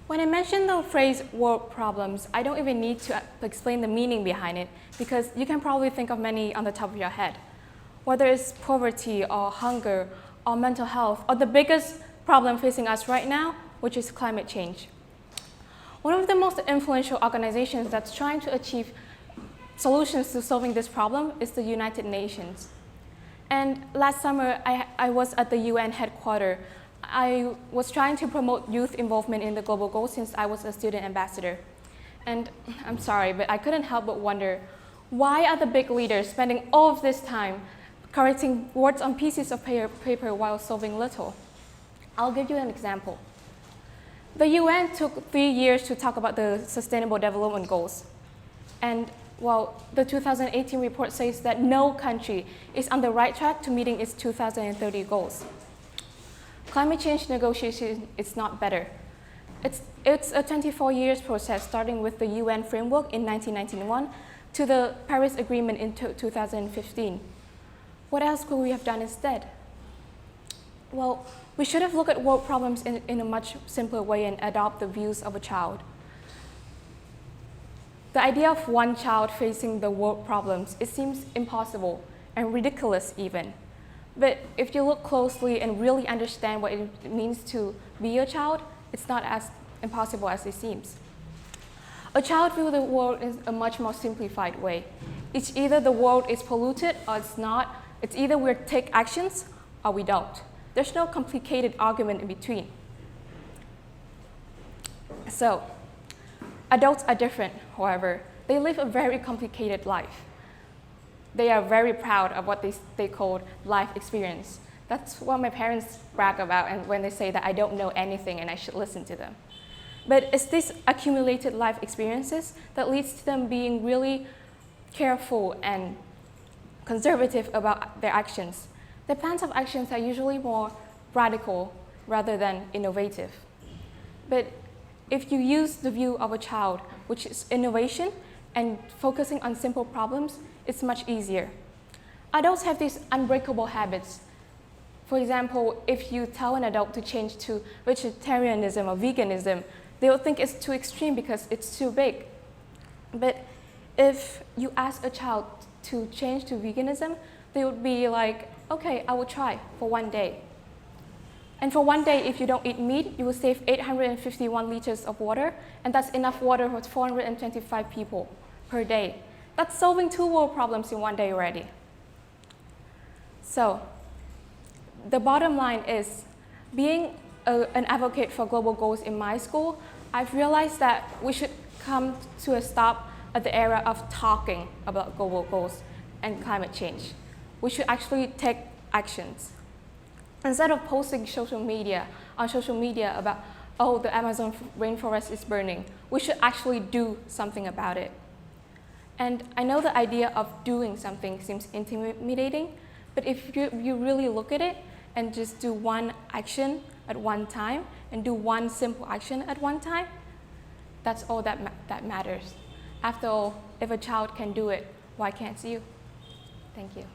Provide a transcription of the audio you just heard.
When I mention the phrase world problems, I don't even need to explain the meaning behind it because you can probably think of many on the top of your head. Whether it's poverty or hunger or mental health or the biggest problem facing us right now, which is climate change. One of the most influential organizations that's trying to achieve solutions to solving this problem is the United Nations. And last summer, I was at the UN Headquarter. I was trying to promote youth involvement in the global goals since I was a student ambassador. And I'm sorry, but I couldn't help but wonder, why are the big leaders spending all of this time correcting words on pieces of paper while solving little? I'll give you an example. The UN took 3 years to talk about the Sustainable Development Goals. And well, the 2018 report says that no country is on the right track to meeting its 2030 goals. Climate change negotiation is not better. It's a 24 years process starting with the UN framework in 1991 to the Paris Agreement in 2015. What else could we have done instead? Well, we should have looked at world problems in a much simpler way and adopt the views of a child. The idea of one child facing the world problems, it seems impossible and ridiculous even. But if you look closely and really understand what it means to be a child, it's not as impossible as it seems. A child views the world in a much more simplified way. It's either the world is polluted or it's not. It's either we take actions or we don't. There's no complicated argument in between. So, adults are different, however. They live a very complicated life. They are very proud of what they call life experience. That's what my parents brag about and when they say that I don't know anything and I should listen to them. But it's these accumulated life experiences that leads to them being really careful and conservative about their actions. Their plans of actions are usually more radical rather than innovative. But if you use the view of a child, which is innovation and focusing on simple problems, it's much easier. Adults have these unbreakable habits. For example, if you tell an adult to change to vegetarianism or veganism, they will think it's too extreme because it's too big. But if you ask a child to change to veganism, they would be like, okay, I will try for 1 day. And for 1 day, if you don't eat meat, you will save 851 liters of water, and that's enough water for 425 people per day. That's solving 2 world problems in 1 day already. So, the bottom line is, being an advocate for global goals in my school, I've realized that we should come to a stop at the era of talking about global goals and climate change. We should actually take actions. Instead of posting on social media about, oh, the Amazon rainforest is burning, we should actually do something about it. And I know the idea of doing something seems intimidating, but if you really look at it and just do one action at one time and do one simple action at one time, that's all that matters. After all, if a child can do it, why can't you? Thank you.